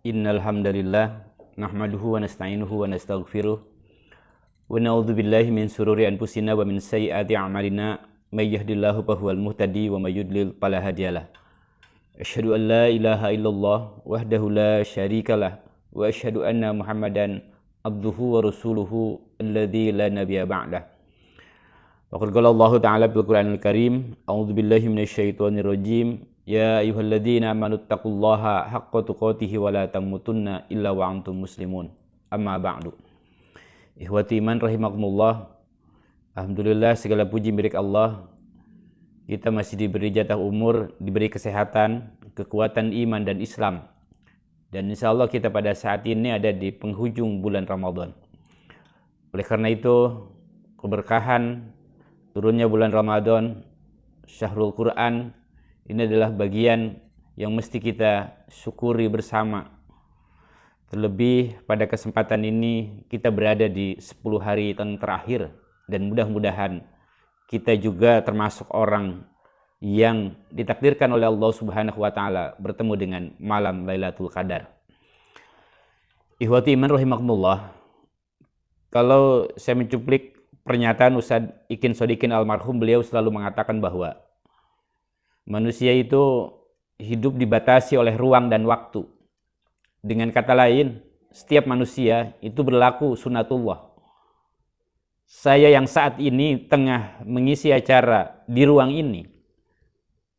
Innal hamdalillah nahmaduhu wa nasta'inuhu wa nastaghfiruh wa na'udzu billahi min shururi anfusina wa min sayyiati a'malina may yahdihillahu fahuwal muhtadi wa may yudlil fala hadiyalah. Asyhadu an la ilaha illallah wahdahu la syarikalah wa asyhadu anna Muhammadan abduhu wa rasuluhu alladzi la nabiyya ba'dah. Wa qad qala Allah ta'ala fil Qur'anil Karim, a'udzu billahi minasyaitonir rajim. Ya ayyuhalladzina amanu taqullaha haqqa tuqatih wa la tamutunna illa wa antum muslimun. Amma ba'du. Ikhwati iman rahimakumullah. Alhamdulillah segala puji milik Allah. Kita masih diberi jatah umur, diberi kesehatan, kekuatan iman dan Islam. Dan insyaallah kita pada saat ini ada di penghujung bulan Ramadan. Oleh karena itu, keberkahan turunnya bulan Ramadan, Syahrul Quran, ini adalah bagian yang mesti kita syukuri bersama. Terlebih pada kesempatan ini kita berada di 10 hari yang terakhir. Dan mudah-mudahan kita juga termasuk orang yang ditakdirkan oleh Allah Subhanahu wa Ta'ala bertemu dengan malam Lailatul Qadar. Ikhwati iman rahimakumullah. Kalau saya mencuplik pernyataan Ustadz Ikin Sodikin almarhum, beliau selalu mengatakan bahwa manusia itu hidup dibatasi oleh ruang dan waktu. Dengan kata lain, setiap manusia itu berlaku sunatullah. Saya yang saat ini tengah mengisi acara di ruang ini,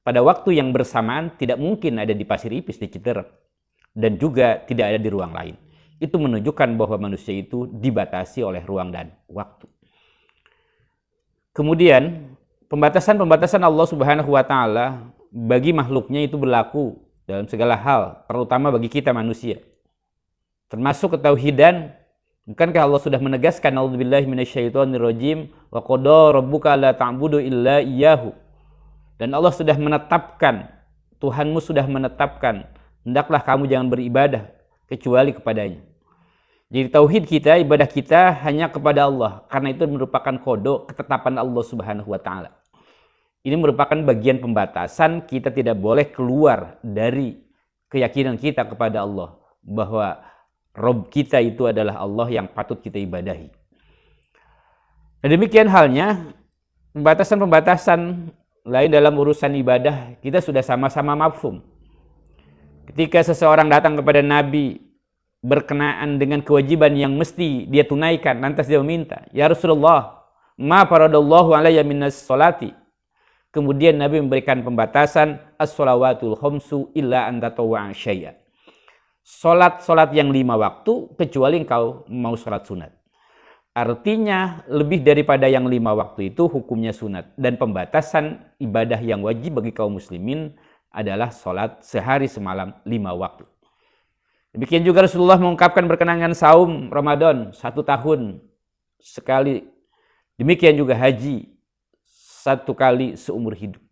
pada waktu yang bersamaan tidak mungkin ada di Pasir Ipis di Citerep, dan juga tidak ada di ruang lain. Itu menunjukkan bahwa manusia itu dibatasi oleh ruang dan waktu. Kemudian pembatasan-pembatasan Allah Subhanahu wa Ta'ala bagi makhluknya itu berlaku dalam segala hal, terutama bagi kita manusia. Termasuk ketauhidan. Bukankah Allah sudah menegaskan, a'udzubillahi minasyaitonirrajim, wa qada rabbuka alla ta'budu illa iyyahu. Dan Allah sudah menetapkan, Tuhanmu sudah menetapkan, hendaklah kamu jangan beribadah kecuali kepadanya. Jadi tauhid kita, ibadah kita hanya kepada Allah. Karena itu merupakan kodok ketetapan Allah Subhanahu wa Ta'ala. Ini merupakan bagian pembatasan, kita tidak boleh keluar dari keyakinan kita kepada Allah. Bahwa Rabb kita itu adalah Allah yang patut kita ibadahi. Dan demikian halnya, pembatasan-pembatasan lain dalam urusan ibadah, kita sudah sama-sama mafhum. Ketika seseorang datang kepada Nabi, berkenaan dengan kewajiban yang mesti dia tunaikan, lantas dia meminta, ya Rasulullah, ma faradallahu alayya minas sholati. Kemudian Nabi memberikan pembatasan, as-sholawatul khamsu illa an tatawwa'a syai'a. Solat yang 5 waktu, kecuali engkau mau sholat sunat. Artinya, lebih daripada yang 5 waktu itu hukumnya sunat. Dan pembatasan ibadah yang wajib bagi kaum muslimin adalah sholat sehari semalam 5 waktu. Demikian juga Rasulullah mengungkapkan berkenaan saum Ramadan 1 tahun sekali. Demikian juga haji 1 kali seumur hidup.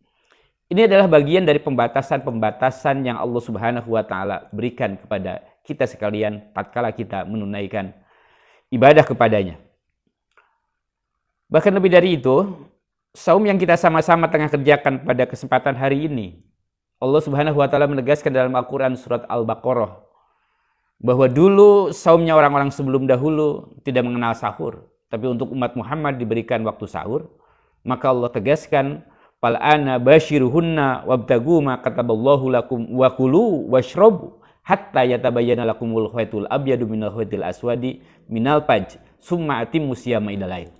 Ini adalah bagian dari pembatasan-pembatasan yang Allah Subhanahu wa Ta'ala berikan kepada kita sekalian tatkala kita menunaikan ibadah kepadanya. Bahkan lebih dari itu, saum yang kita sama-sama tengah kerjakan pada kesempatan hari ini, Allah Subhanahu wa Ta'ala menegaskan dalam Al-Quran surat Al-Baqarah bahwa dulu saumnya orang-orang sebelum dahulu tidak mengenal sahur, tapi untuk umat Muhammad diberikan waktu sahur. Maka Allah tegaskan, fal ana bashiruhunna wabtagu ma kataballahu lakum wa kulu washrabu hatta yatabayyana lakumul khaytul abyadu minal khaytil aswadi minal fajr summa atimmu siyama ila lail.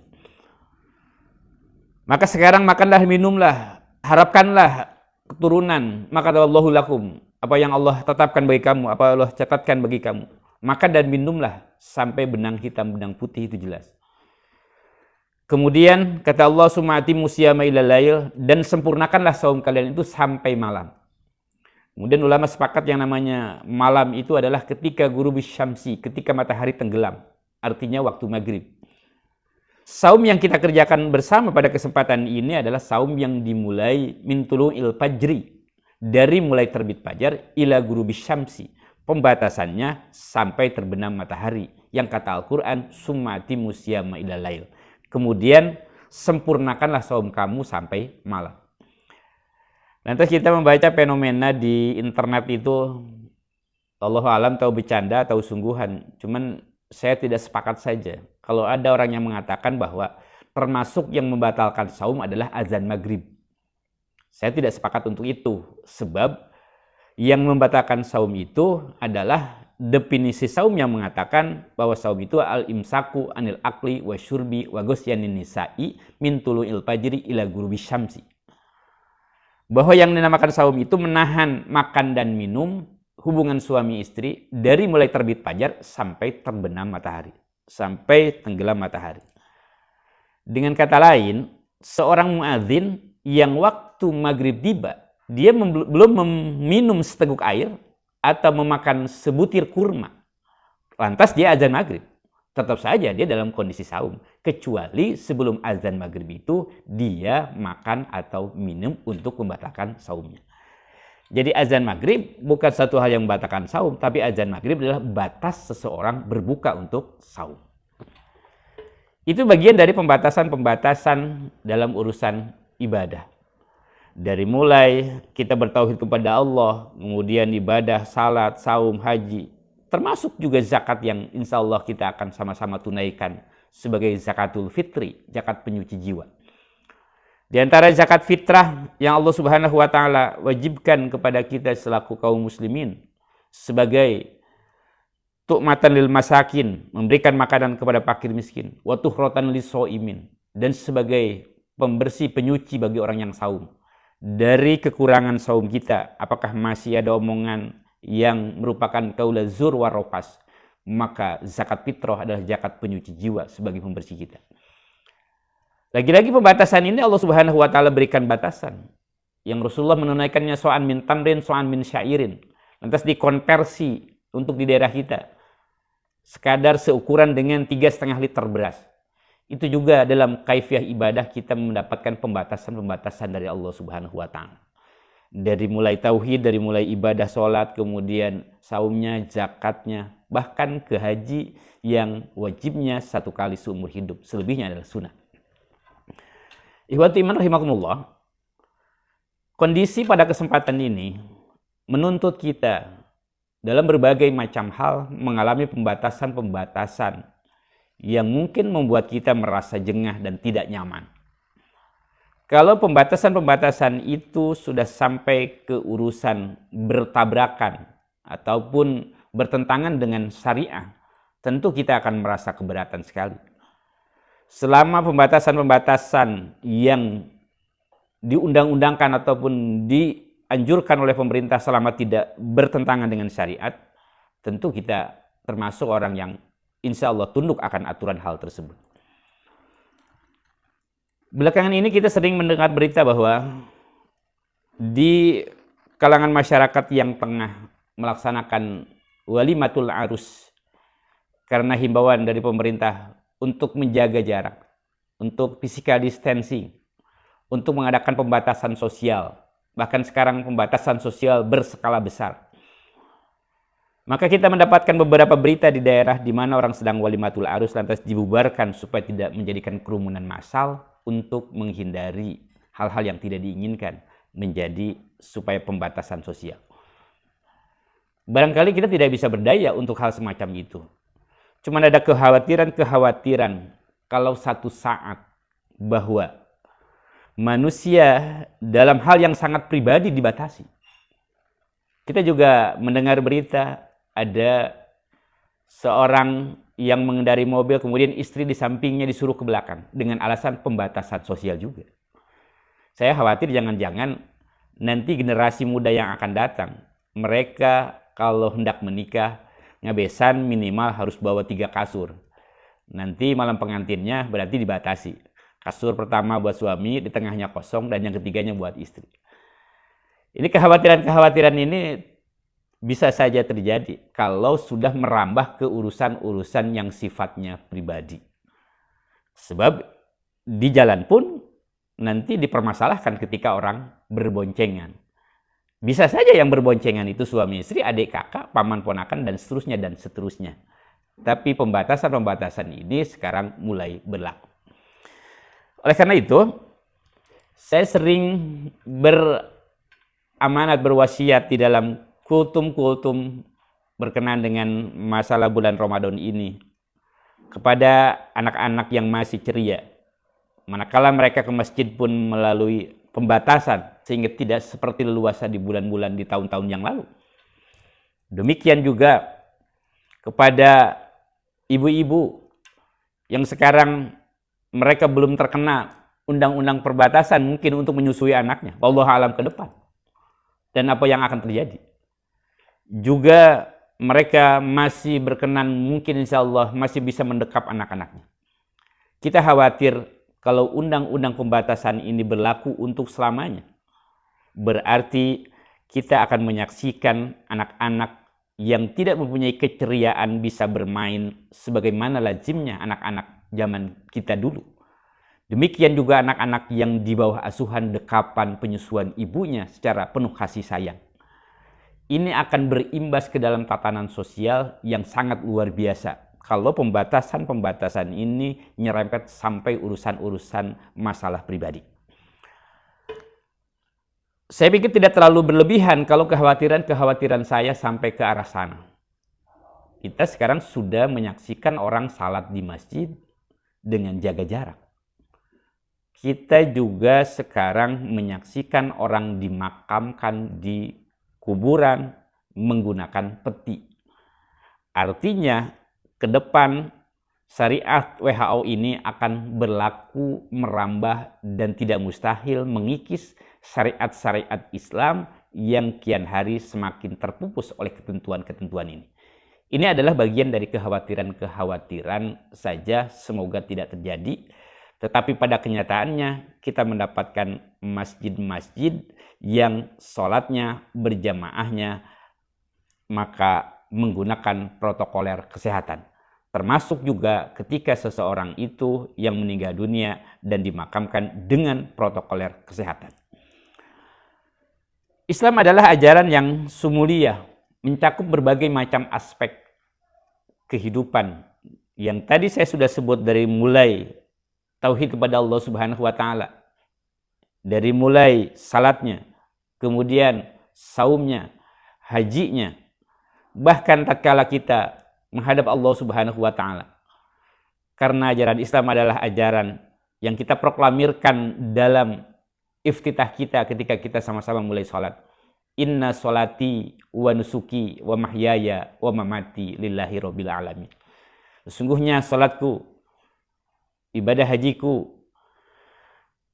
Maka sekarang makanlah, minumlah, harapkanlah keturunan, maka kataballahu lakum, apa yang Allah tetapkan bagi kamu, apa Allah catatkan bagi kamu. Makan dan minumlah sampai benang hitam, benang putih itu jelas. Kemudian kata Allah, summa atimmu siyama ilal lail, dan sempurnakanlah saum kalian itu sampai malam. Kemudian ulama sepakat yang namanya malam itu adalah ketika ghurubis syamsi, ketika matahari tenggelam. Artinya waktu maghrib. Saum yang kita kerjakan bersama pada kesempatan ini adalah saum yang dimulai min tulu'il fajri, dari mulai terbit fajar ila ghurubis syamsi. Pembatasannya sampai terbenam matahari. Yang kata Al-Quran, summa atimmu siyama ilal lail. Kemudian sempurnakanlah saum kamu sampai malam. Lantas kita membaca fenomena di internet itu Allahu alam tahu bercanda atau sungguhan. Cuman saya tidak sepakat saja. Kalau ada orang yang mengatakan bahwa termasuk yang membatalkan saum adalah azan maghrib. Saya tidak sepakat untuk itu. Sebab yang membatalkan saum itu adalah definisi saum yang mengatakan bahwa saum itu al-imsaku anil akli wa syurbi wa ghusyanin nisa'i min tulu'il fajri ila ghurubi syamsi. Bahwa yang dinamakan saum itu menahan makan dan minum hubungan suami istri dari mulai terbit fajar sampai terbenam matahari, sampai tenggelam matahari. Dengan kata lain, seorang muadzin yang waktu maghrib tiba, dia belum meminum seteguk air atau memakan sebutir kurma, lantas dia azan maghrib. Tetap saja dia dalam kondisi saum, kecuali sebelum azan maghrib itu dia makan atau minum untuk membatalkan saumnya. Jadi azan maghrib bukan satu hal yang membatalkan saum, tapi azan maghrib adalah batas seseorang berbuka untuk saum. Itu bagian dari pembatasan-pembatasan dalam urusan ibadah. Dari mulai kita bertauhid kepada Allah, kemudian ibadah, salat, saum, haji, termasuk juga zakat yang insya Allah kita akan sama-sama tunaikan sebagai zakatul fitri, zakat penyuci jiwa. Di antara zakat fitrah yang Allah Subhanahu wa taala wajibkan kepada kita selaku kaum muslimin sebagai tu'matan lil masakin, memberikan makanan kepada fakir miskin, wa tuhratan lis-shaimin, dan sebagai pembersih penyuci bagi orang yang saum dari kekurangan saum kita. Apakah masih ada omongan yang merupakan qaula zur wa rofas, maka zakat fitrah adalah zakat penyuci jiwa sebagai pembersih kita. Lagi-lagi pembatasan ini Allah Subhanahu wa taala berikan batasan. Yang Rasulullah menunaikannya so'an min tamrin, so'an min syairin. Lantas dikonversi untuk di daerah kita. Sekadar seukuran dengan 3,5 liter beras. Itu juga dalam kaifiah ibadah kita mendapatkan pembatasan-pembatasan dari Allah Subhanahu wa taala. Dari mulai tauhid, dari mulai ibadah sholat, kemudian saumnya, zakatnya, bahkan ke haji yang wajibnya 1 kali seumur hidup. Selebihnya adalah sunnah. Ikhwati iman rahimakumullah, kondisi pada kesempatan ini menuntut kita dalam berbagai macam hal mengalami pembatasan-pembatasan yang mungkin membuat kita merasa jengah dan tidak nyaman. Kalau pembatasan-pembatasan itu sudah sampai ke urusan bertabrakan ataupun bertentangan dengan syariah, tentu kita akan merasa keberatan sekali. Selama pembatasan-pembatasan yang diundang-undangkan ataupun dianjurkan oleh pemerintah selama tidak bertentangan dengan syariat, tentu kita termasuk orang yang insya Allah tunduk akan aturan hal tersebut. Belakangan ini kita sering mendengar berita bahwa di kalangan masyarakat yang tengah melaksanakan walimatul arus karena himbauan dari pemerintah untuk menjaga jarak, untuk physical distancing, untuk mengadakan pembatasan sosial, bahkan sekarang pembatasan sosial berskala besar. Maka kita mendapatkan beberapa berita di daerah di mana orang sedang walimatul arus lantas dibubarkan supaya tidak menjadikan kerumunan massal untuk menghindari hal-hal yang tidak diinginkan menjadi supaya pembatasan sosial. Barangkali kita tidak bisa berdaya untuk hal semacam itu. Cuma ada kekhawatiran kalau satu saat bahwa manusia dalam hal yang sangat pribadi dibatasi. Kita juga mendengar berita ada seorang yang mengendari mobil kemudian istri di sampingnya disuruh ke belakang dengan alasan pembatasan sosial juga. Saya khawatir jangan-jangan nanti generasi muda yang akan datang, mereka kalau hendak menikah ngabesan minimal harus bawa 3 kasur. Nanti malam pengantinnya berarti dibatasi. Kasur pertama buat suami, di tengahnya kosong, dan yang ketiganya buat istri. Ini kekhawatiran ini bisa saja terjadi kalau sudah merambah ke urusan-urusan yang sifatnya pribadi. Sebab di jalan pun nanti dipermasalahkan ketika orang berboncengan. Bisa saja yang berboncengan itu suami istri, adik kakak, paman ponakan, dan seterusnya dan seterusnya. Tapi pembatasan-pembatasan ini sekarang mulai berlaku. Oleh karena itu, saya sering beramanat berwasiat di dalam kultum-kultum berkenaan dengan masalah bulan Ramadan ini kepada anak-anak yang masih ceria. Manakala mereka ke masjid pun melalui pembatasan sehingga tidak seperti leluasa di bulan-bulan di tahun-tahun yang lalu. Demikian juga kepada ibu-ibu yang sekarang mereka belum terkena undang-undang perbatasan mungkin untuk menyusui anaknya. Wallahu alam ke depan. Dan apa yang akan terjadi. Juga mereka masih berkenan mungkin insya Allah masih bisa mendekap anak-anaknya. Kita khawatir kalau undang-undang pembatasan ini berlaku untuk selamanya. Berarti kita akan menyaksikan anak-anak yang tidak mempunyai keceriaan bisa bermain sebagaimana lazimnya anak-anak zaman kita dulu. Demikian juga anak-anak yang di bawah asuhan dekapan penyusuan ibunya secara penuh kasih sayang. Ini akan berimbas ke dalam tatanan sosial yang sangat luar biasa. Kalau pembatasan-pembatasan ini nyerempet sampai urusan-urusan masalah pribadi. Saya pikir tidak terlalu berlebihan kalau kekhawatiran saya sampai ke arah sana. Kita sekarang sudah menyaksikan orang salat di masjid dengan jaga jarak. Kita juga sekarang menyaksikan orang dimakamkan di kuburan menggunakan peti. Artinya ke depan syariat WHO ini akan berlaku merambah dan tidak mustahil mengikis syariat-syariat Islam yang kian hari semakin terpupus oleh ketentuan-ketentuan ini. Ini adalah bagian dari kekhawatiran-kekhawatiran saja, semoga tidak terjadi. Tetapi pada kenyataannya kita mendapatkan masjid-masjid yang sholatnya berjamaahnya maka menggunakan protokoler kesehatan. Termasuk juga ketika seseorang itu yang meninggal dunia dan dimakamkan dengan protokoler kesehatan. Islam adalah ajaran yang sumulia, mencakup berbagai macam aspek kehidupan. Yang tadi saya sudah sebut dari mulai tauhid kepada Allah Subhanahu wa taala. Dari mulai salatnya, kemudian saumnya, hajinya, bahkan tatkala kita menghadap Allah Subhanahu wa taala. Karena ajaran Islam adalah ajaran yang kita proklamirkan dalam iftitah kita ketika kita sama-sama mulai salat. Inna sholati wa nusuki wa mahyaya wa mamati lillahi rabbil alamin. Sesungguhnya salatku, ibadah hajiku,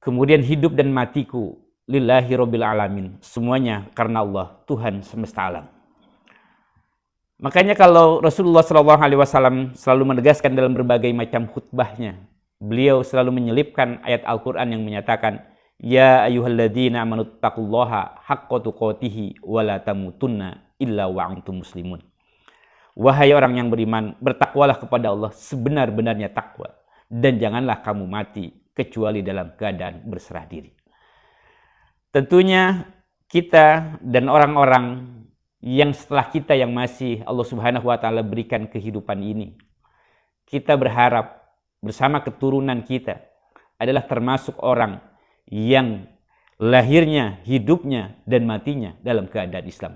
kemudian hidup dan matiku lillahi rabbil alamin. Semuanya karena Allah, Tuhan semesta alam. Makanya kalau Rasulullah SAW selalu menegaskan dalam berbagai macam khutbahnya, beliau selalu menyelipkan ayat Al-Quran yang menyatakan, Ya ayyuhalladzina amanu taqullaha haqqa tuqatihi wa la tamutunna illa wa antum muslimun. Wahai orang yang beriman, bertakwalah kepada Allah sebenar-benarnya takwa. Dan janganlah kamu mati kecuali dalam keadaan berserah diri. Tentunya kita dan orang-orang yang setelah kita yang masih Allah Subhanahu wa taala berikan kehidupan ini, kita berharap bersama keturunan kita adalah termasuk orang yang lahirnya, hidupnya, dan matinya dalam keadaan Islam.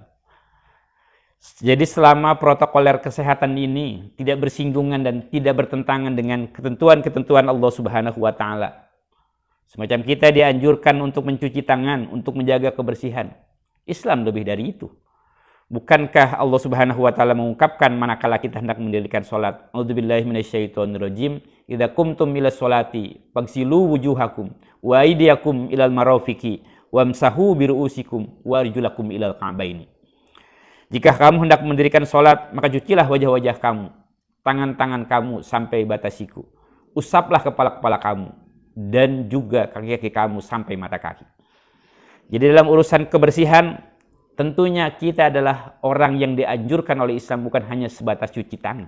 Jadi selama protokoler kesehatan ini tidak bersinggungan dan tidak bertentangan dengan ketentuan-ketentuan Allah Subhanahu wa taala. Semacam kita dianjurkan untuk mencuci tangan, untuk menjaga kebersihan. Islam lebih dari itu. Bukankah Allah Subhanahu wa taala mengungkapkan manakala kita hendak mendirikan salat, A'udzubillahi minasyaitonirrajim, idza qumtum ila sholati faghsilu wujuhakum wa aydiyakum ilal marafiqi wamsahu biru'usikum wa arjulakum ilal ka'baini. Jika kamu hendak mendirikan salat, maka cucilah wajah-wajah kamu, tangan-tangan kamu sampai batas siku. Usaplah kepala-kepala kamu dan juga kaki-kaki kamu sampai mata kaki. Jadi dalam urusan kebersihan, tentunya kita adalah orang yang dianjurkan oleh Islam bukan hanya sebatas cuci tangan.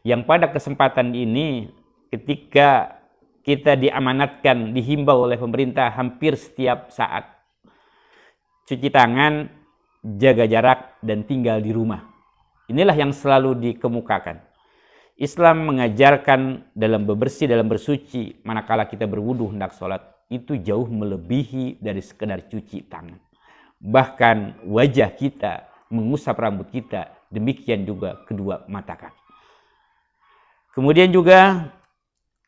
Yang pada kesempatan ini ketika kita diamanatkan, dihimbau oleh pemerintah hampir setiap saat. Cuci tangan, jaga jarak, dan tinggal di rumah. Inilah yang selalu dikemukakan. Islam mengajarkan dalam bebersih, dalam bersuci, manakala kita berwudu hendak sholat, itu jauh melebihi dari sekedar cuci tangan. Bahkan wajah kita, mengusap rambut kita, demikian juga kedua mata kaki. Kemudian juga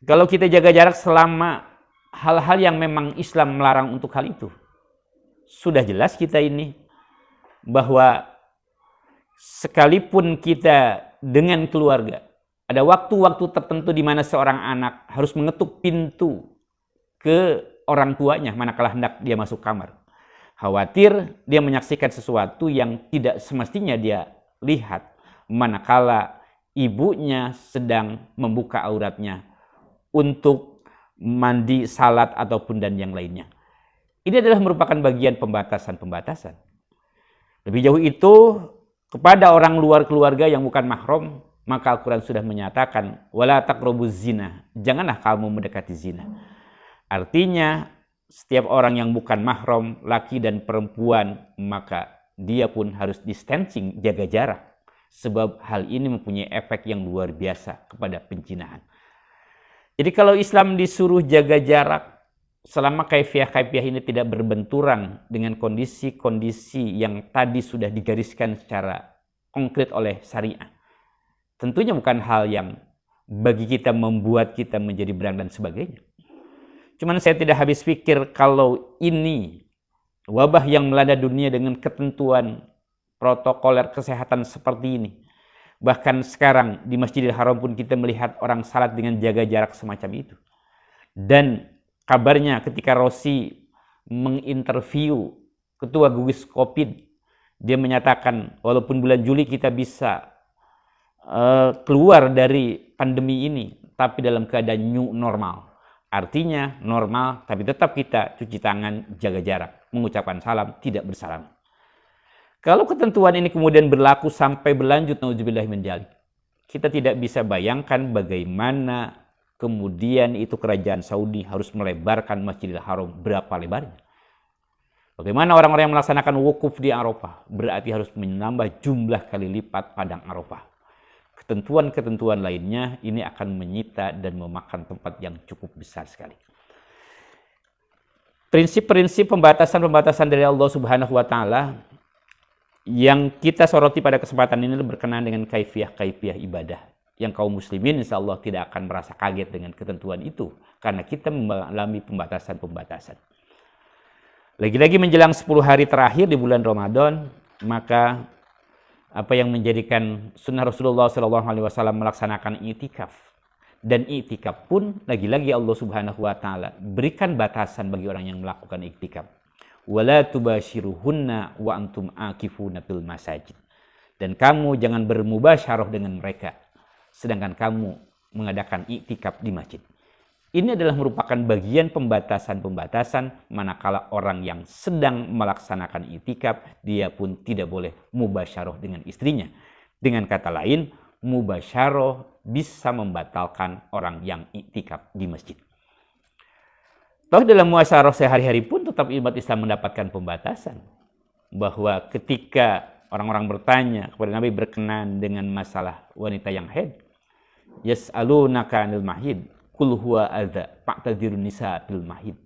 kalau kita jaga jarak selama hal-hal yang memang Islam melarang untuk hal itu, sudah jelas kita ini bahwa sekalipun kita dengan keluarga, ada waktu-waktu tertentu di mana seorang anak harus mengetuk pintu ke orang tuanya manakala hendak dia masuk kamar. Khawatir dia menyaksikan sesuatu yang tidak semestinya dia lihat manakala ibunya sedang membuka auratnya untuk mandi, salat, ataupun dan yang lainnya. Ini adalah merupakan bagian pembatasan-pembatasan. Lebih jauh itu, kepada orang luar keluarga yang bukan mahram, maka Al-Quran sudah menyatakan, wala taqrabuz zina, janganlah kamu mendekati zina. Artinya, setiap orang yang bukan mahram, laki dan perempuan, maka dia pun harus distancing, jaga jarak. Sebab hal ini mempunyai efek yang luar biasa kepada pencinahan. Jadi kalau Islam disuruh jaga jarak, selama kaifiah-kaifiah ini tidak berbenturan dengan kondisi-kondisi yang tadi sudah digariskan secara konkret oleh syariah, tentunya bukan hal yang bagi kita membuat kita menjadi berang dan sebagainya. Cuman saya tidak habis pikir kalau ini wabah yang melanda dunia dengan ketentuan protokoler kesehatan seperti ini. Bahkan sekarang di Masjidil Haram pun kita melihat orang salat dengan jaga jarak semacam itu. Dan kabarnya ketika Rossi menginterview ketua gugus COVID, dia menyatakan walaupun bulan Juli kita bisa keluar dari pandemi ini, tapi dalam keadaan new normal. Artinya normal, tapi tetap kita cuci tangan, jaga jarak, mengucapkan salam, tidak bersalaman. Kalau ketentuan ini kemudian berlaku sampai berlanjut, nauzubillah min dzalik, kita tidak bisa bayangkan bagaimana kemudian itu kerajaan Saudi harus melebarkan Masjidil Haram berapa lebarnya. Bagaimana orang-orang yang melaksanakan wukuf di Arafah berarti harus menambah jumlah kali lipat padang Arafah. Ketentuan-ketentuan lainnya ini akan menyita dan memakan tempat yang cukup besar sekali. Prinsip-prinsip pembatasan-pembatasan dari Allah Subhanahu wa taala yang kita soroti pada kesempatan ini berkenaan dengan kaifiah-kaifiah ibadah yang kaum muslimin insya Allah tidak akan merasa kaget dengan ketentuan itu karena kita mengalami pembatasan-pembatasan. Lagi-lagi menjelang 10 hari terakhir di bulan Ramadan, maka apa yang menjadikan sunnah Rasulullah SAW melaksanakan i'tikaf. Dan i'tikaf pun lagi-lagi Allah Subhanahu wa taala berikan batasan bagi orang yang melakukan i'tikaf. Wala tubashiruhunna wa antum akifuna fil masajid. Dan kamu jangan bermubasyarah dengan mereka sedangkan kamu mengadakan i'tikaf di masjid. Ini adalah merupakan bagian pembatasan-pembatasan manakala orang yang sedang melaksanakan i'tikaf dia pun tidak boleh mubasyarah dengan istrinya. Dengan kata lain, mubasyarah bisa membatalkan orang yang i'tikaf di masjid. Toh dalam muasyarah sehari-hari pun tetap umat Islam mendapatkan pembatasan. Bahwa ketika orang-orang bertanya kepada Nabi berkenaan dengan masalah wanita yang haid, yas'alunaka 'anil mahid, qul huwa adza fa'tadzirun nisa bil mahid.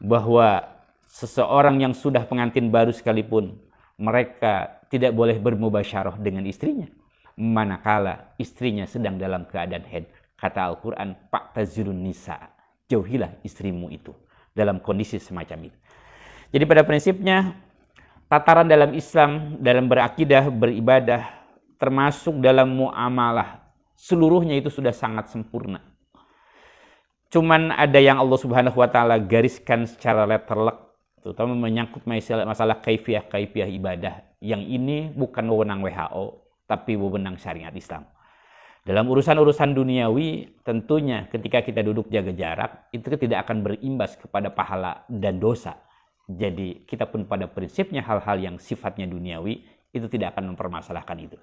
Bahwa seseorang yang sudah pengantin baru sekalipun mereka tidak boleh bermubasyarah dengan istrinya manakala istrinya sedang dalam keadaan haid. Kata Al-Qur'an, fa'tadzirun nisa. Jauhilah istrimu itu dalam kondisi semacam itu. Jadi pada prinsipnya tataran dalam Islam, dalam berakidah, beribadah, termasuk dalam muamalah, seluruhnya itu sudah sangat sempurna. Cuman ada yang Allah Subhanahu wa taala gariskan secara letterlek, terutama menyangkut masalah kaifiah ibadah. Yang ini bukan wewenang WHO, tapi wewenang syariat Islam. Dalam urusan-urusan duniawi, tentunya ketika kita duduk jaga jarak, itu tidak akan berimbas kepada pahala dan dosa. Jadi kita pun pada prinsipnya hal-hal yang sifatnya duniawi, itu tidak akan mempermasalahkan itu.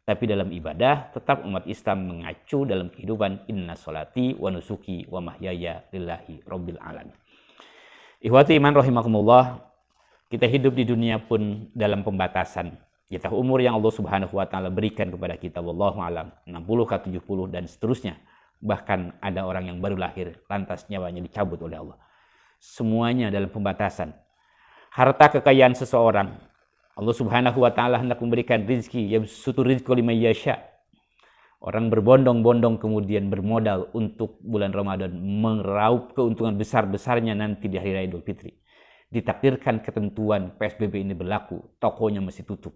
Tapi dalam ibadah, tetap umat Islam mengacu dalam kehidupan, inna sholati wa nusuki wa mahyaya lillahi rabbil alamin. Ikhwati iman rahimakumullah, kita hidup di dunia pun dalam pembatasan. Jatah umur yang Allah Subhanahu wa taala berikan kepada kita, wallahu alam, 60 ke 70 dan seterusnya. Bahkan ada orang yang baru lahir lantas nyawanya dicabut oleh Allah. Semuanya dalam pembatasan. Harta kekayaan seseorang Allah Subhanahu wa taala hendak memberikan rizki, yabsutu rizqa liman yasha. Orang berbondong-bondong kemudian bermodal untuk bulan Ramadan, meraup keuntungan besar-besarnya nanti di hari raya Idul Fitri. Ditakdirkan ketentuan PSBB ini berlaku, tokonya masih tutup.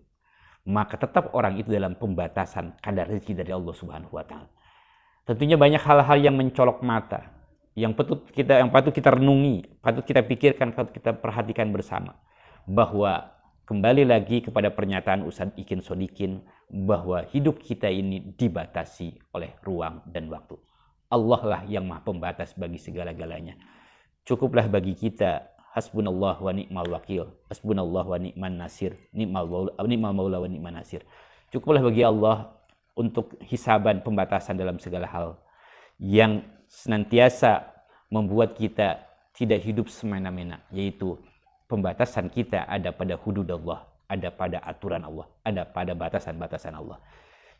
Maka tetap orang itu dalam pembatasan kadar rezeki dari Allah Subhanahu wa taala. Tentunya banyak hal-hal yang mencolok mata, yang patut kita renungi, patut kita pikirkan, patut kita perhatikan bersama, bahwa kembali lagi kepada pernyataan Ustadz Ikin Sodikin bahwa hidup kita ini dibatasi oleh ruang dan waktu. Allah lah yang maha pembatas bagi segala-galanya. Cukuplah bagi kita hasbunallah wa ni'mal wakil, hasbunallah wa ni'man nasir, ni'mal maula wa ni'man nasir. Cukuplah bagi Allah untuk hisaban pembatasan dalam segala hal yang senantiasa membuat kita tidak hidup semena-mena, yaitu pembatasan kita ada pada hudud Allah, ada pada aturan Allah, ada pada batasan-batasan Allah.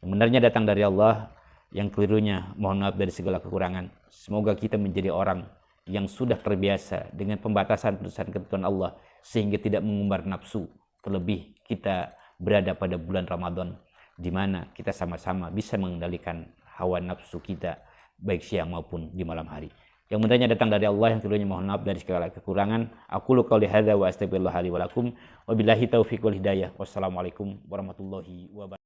Yang benarnya datang dari Allah, yang kelirunya mohon maaf dari segala kekurangan. Semoga kita menjadi orang yang sudah terbiasa dengan pembatasan-batasan ketentuan Allah sehingga tidak mengumbar nafsu. Terlebih kita berada pada bulan Ramadan di mana kita sama-sama bisa mengendalikan hawa nafsu kita baik siang maupun di malam hari. Yang benarnya datang dari Allah, yang keduanya mohon maaf dari segala kekurangan. Aqulu qouli hadza wa astaghfirullah li wa lakum. Wabillahi taufiq wal hidayah. Wassalamualaikum warahmatullahi wabarakatuh.